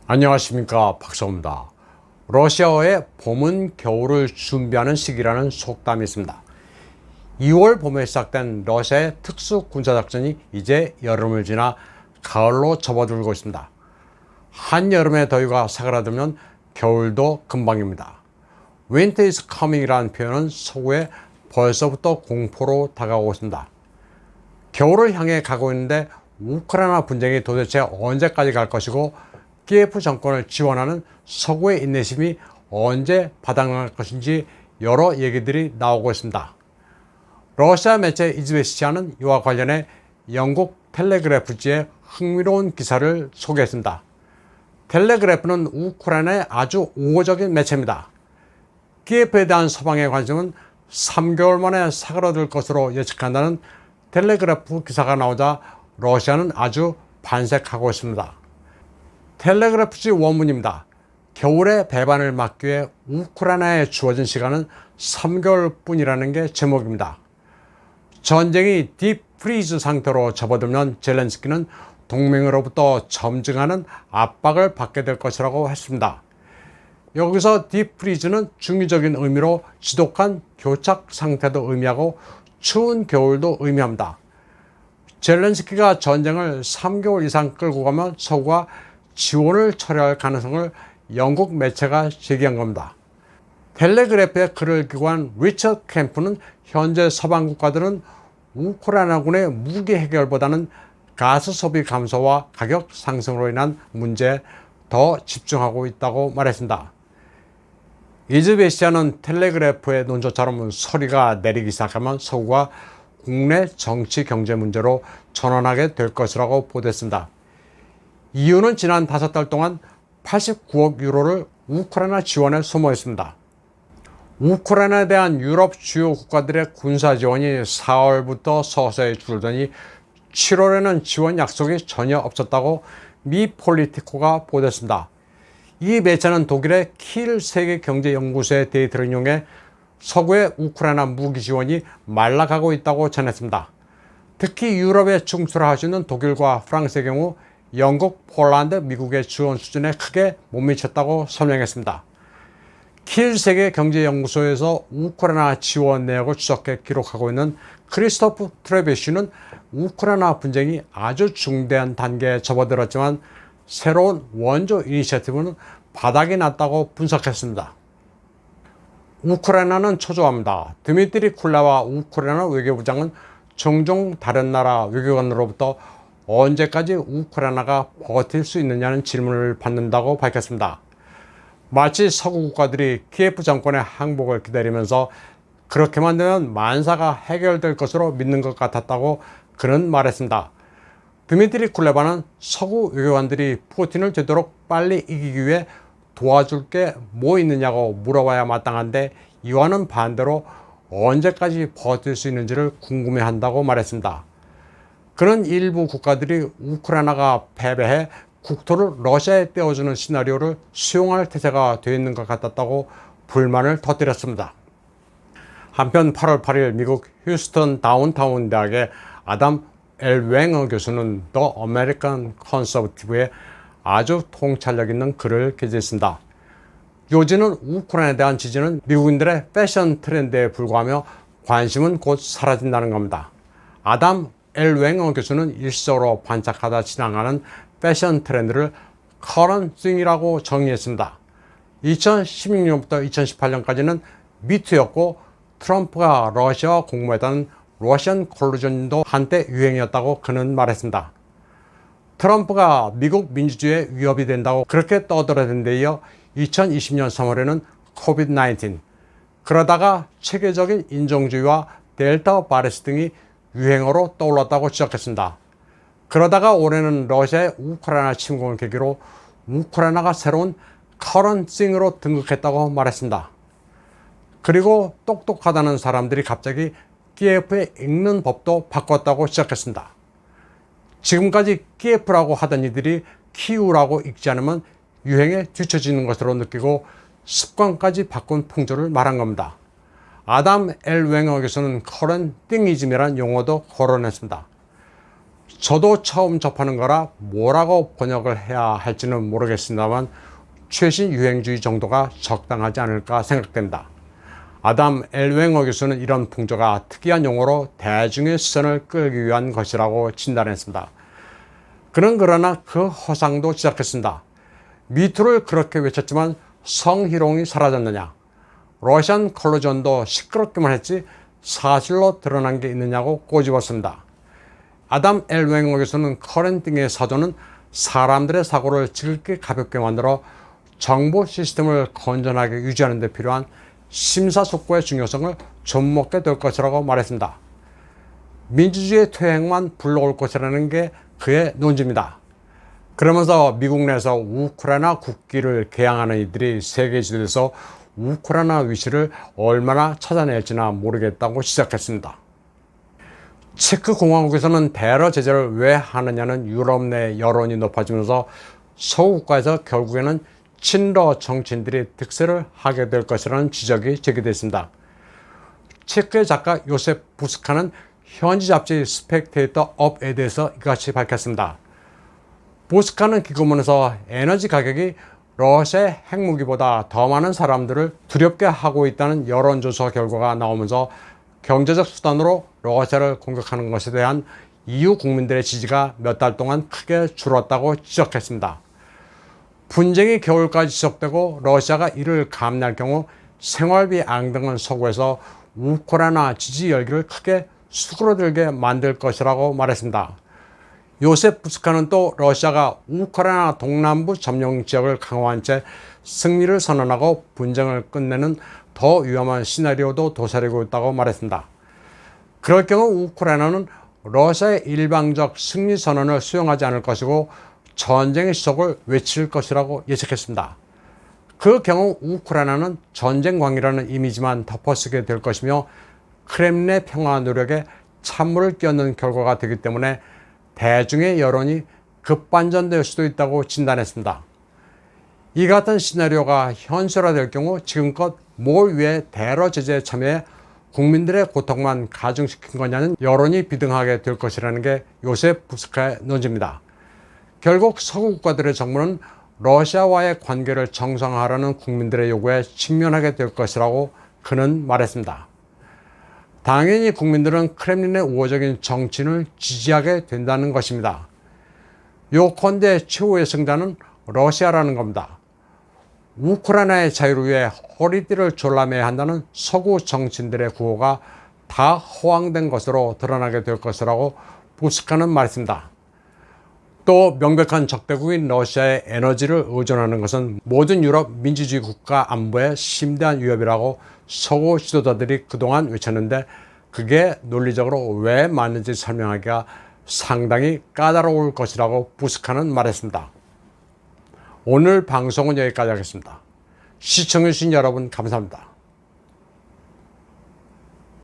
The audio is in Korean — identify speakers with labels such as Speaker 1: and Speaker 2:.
Speaker 1: 안녕하십니까, 박사입니다. 러시아의 봄은 겨울을 준비하는 시기라는 속담이 있습니다. 2월 봄에 시작된 러시아의 특수 군사작전이 이제 여름을 지나 가을로 접어들고 있습니다. 한여름의 더위가 사그라들면 겨울도 금방입니다. Winter is coming이라는 표현은 서구에 벌써부터 공포로 다가오고 있습니다. 겨울을 향해 가고 있는데 우크라이나 분쟁이 도대체 언제까지 갈 것이고 키예프 정권을 지원하는 서구의 인내심이 언제 바닥날 것인지 여러 얘기들이 나오고 있습니다. 러시아 매체 이즈베스티아는 이와 관련해 영국 텔레그래프지의 흥미로운 기사를 소개했습니다. 텔레그래프는 우크라이나의 아주 우호적인 매체입니다. 키예프에 대한 서방의 관심은 3개월 만에 사그라들 것으로 예측한다는 텔레그래프 기사가 나오자 러시아는 아주 반색하고 있습니다. 텔레그래프지 원문입니다. 겨울의 배반을 막기 위해 우크라이나에 주어진 시간은 3개월 뿐이라는 게 제목입니다. 전쟁이 딥프리즈 상태로 접어들면 젤렌스키는 동맹으로부터 점증하는 압박을 받게 될 것이라고 했습니다. 여기서 딥프리즈는 중의적인 의미로 지독한 교착 상태도 의미하고 추운 겨울도 의미합니다. 젤렌스키가 전쟁을 3개월 이상 끌고 가면 서구가 지원을 철회할 가능성을 영국 매체가 제기한 겁니다. 텔레그래프의 글을 기고한 리처드 캠프는 현재 서방 국가들은 우크라이나군의 무기 해결보다는 가스 소비 감소와 가격 상승으로 인한 문제에 더 집중하고 있다고 말했습니다. 이즈베스티아는 텔레그래프의 논조처럼 소리가 내리기 시작하면 서구가 국내 정치 경제 문제로 전환하게 될 것이라고 보도했습니다. 이유는 지난 5달 동안 89억 유로를 우크라이나 지원에 소모했습니다. 우크라이나에 대한 유럽 주요 국가들의 군사 지원이 4월부터 서서히 줄더니 7월에는 지원 약속이 전혀 없었다고 미 폴리티코가 보도했습니다. 이 매체는 독일의 킬 세계경제연구소의 데이터를 이용해 서구의 우크라이나 무기 지원이 말라가고 있다고 전했습니다. 특히 유럽에 충출할 수 있는 독일과 프랑스의 경우 영국, 폴란드, 미국의 지원 수준에 크게 못 미쳤다고 설명했습니다. 킬 세계경제연구소에서 우크라이나 지원 내역을 추적해 기록하고 있는 크리스토프 트레베슈는 우크라이나 분쟁이 아주 중대한 단계에 접어들었지만 새로운 원조 이니셔티브는 바닥이 났다고 분석했습니다. 우크라이나는 초조합니다. 드미트리 쿨레바 우크라이나 외교부장은 종종 다른 나라 외교관으로부터 언제까지 우크라이나가 버틸 수 있느냐는 질문을 받는다고 밝혔습니다. 마치 서구 국가들이 키예프 정권의 항복을 기다리면서 그렇게만 되면 만사가 해결될 것으로 믿는 것 같았다고 그는 말했습니다. 드미트리 쿨레바는 서구 외교관들이 푸틴을 되도록 빨리 이기기 위해 도와줄 게 뭐 있느냐고 물어봐야 마땅한데 이와는 반대로 언제까지 버틸 수 있는지를 궁금해한다고 말했습니다. 그는 일부 국가들이 우크라이나가 패배해 국토를 러시아에 떼어주는 시나리오를 수용할 태세가 되어 있는 것 같았다고 불만을 터뜨렸습니다. 한편 8월 8일 미국 휴스턴 다운타운 대학의 아담 엘 웽어 교수는 더 아메리칸 컨서버티브에 아주 통찰력 있는 글을 게재했습니다. 요지는 우크라이나에 대한 지지는 미국인들의 패션 트렌드에 불과하며 관심은 곧 사라진다는 겁니다. 아담 엘 웽어 교수는 일시적으로 반짝하다 지나가는 패션 트렌드를 current thing이라고 정의했습니다. 2016년부터 2018년까지는 미투였고 트럼프가 러시아와 공모했다는 러시안 콜루전도 한때 유행이었다고 그는 말했습니다. 트럼프가 미국 민주주의에 위협이 된다고 그렇게 떠들어댄 데 이어 2020년 3월에는 코비드-19, 그러다가 체계적인 인종주의와 델타 바이러스 등이 유행어로 떠올랐다고 지적했습니다. 그러다가 올해는 러시아의 우크라이나 침공을 계기로 우크라이나가 새로운 current thing으로 등극했다고 말했습니다. 그리고 똑똑하다는 사람들이 갑자기 키예프의 읽는 법도 바꿨다고 시작했습니다. 지금까지 키예프라고 하던 이들이 키우라고 읽지 않으면 유행에 뒤처지는 것으로 느끼고 습관까지 바꾼 풍조를 말한 겁니다. 아담 엘 웽어 교수는 current thing이즘이라는 용어도 거론했습니다. 저도 처음 접하는 거라 뭐라고 번역을 해야 할지는 모르겠습니다만 최신 유행주의 정도가 적당하지 않을까 생각됩니다. 아담 엘웨잉어 교수는 이런 풍조가 특이한 용어로 대중의 시선을 끌기 위한 것이라고 진단했습니다. 그는 그러나 그 허상도 지적했습니다. 미투를 그렇게 외쳤지만 성희롱이 사라졌느냐? 러시안 컬러전도 시끄럽기만 했지 사실로 드러난 게 있느냐고 꼬집었습니다. 아담 엘웨잉어 교수는 커렌팅의 사조는 사람들의 사고를 지극히 가볍게 만들어 정보 시스템을 건전하게 유지하는 데 필요한 심사숙고의 중요성을 좀먹게 될 것이라고 말했습니다. 민주주의의 퇴행만 불러올 것이라는 게 그의 논지입니다. 그러면서 미국 내에서 우크라이나 국기를 개양하는 이들이 세계 지도에서 우크라이나 위치를 얼마나 찾아낼지나 모르겠다고 시작했습니다. 체크 공화국에서는 대러 제재를 왜 하느냐는 유럽 내 여론이 높아지면서 서구국가에서 결국에는 친러 정치인들이 득세를 하게 될 것이라는 지적이 제기됐습니다. 체크의 작가 요셉 부스카는 현지 잡지 스펙테이터 업에 대해서 이같이 밝혔습니다. 부스카는 기고문에서 에너지 가격이 러시아의 핵무기보다 더 많은 사람들을 두렵게 하고 있다는 여론조사 결과가 나오면서 경제적 수단으로 러시아를 공격하는 것에 대한 EU 국민들의 지지가 몇 달 동안 크게 줄었다고 지적했습니다. 분쟁이 겨울까지 지속되고 러시아가 이를 감내할 경우 생활비 앙등은 서구에서 우크라이나 지지 열기를 크게 수그러들게 만들 것이라고 말했습니다. 요셉 부스카는 또 러시아가 우크라이나 동남부 점령 지역을 강화한 채 승리를 선언하고 분쟁을 끝내는 더 위험한 시나리오도 도사리고 있다고 말했습니다. 그럴 경우 우크라이나는 러시아의 일방적 승리 선언을 수용하지 않을 것이고 전쟁의 시속을 외칠 것이라고 예측했습니다. 그 경우 우크라이나는 전쟁광이라는 이미지만 덮어쓰게 될 것이며 크렘린의 평화 노력에 찬물을 끼얹는 결과가 되기 때문에 대중의 여론이 급반전될 수도 있다고 진단했습니다. 이 같은 시나리오가 현실화될 경우 지금껏 뭘 위해 대러 제재에 참여해 국민들의 고통만 가중시킨 거냐는 여론이 비등하게 될 것이라는 게 요셉 부스카의 논지입니다. 결국 서구 국가들의 정부는 러시아와의 관계를 정상화하라는 국민들의 요구에 직면하게 될 것이라고 그는 말했습니다. 당연히 국민들은 크렘린의 우호적인 정치인을 지지하게 된다는 것입니다. 요컨대 최후의 승자는 러시아라는 겁니다. 우크라이나의 자유를 위해 허리띠를 졸라매야 한다는 서구 정치인들의 구호가 다 허황된 것으로 드러나게 될 것이라고 부스카는 말했습니다. 또 명백한 적대국인 러시아의 에너지를 의존하는 것은 모든 유럽 민주주의 국가 안보에 심대한 위협이라고 서구 지도자들이 그동안 외쳤는데 그게 논리적으로 왜 맞는지 설명하기가 상당히 까다로울 것이라고 부스카는 말했습니다. 오늘 방송은 여기까지 하겠습니다. 시청해주신 여러분 감사합니다.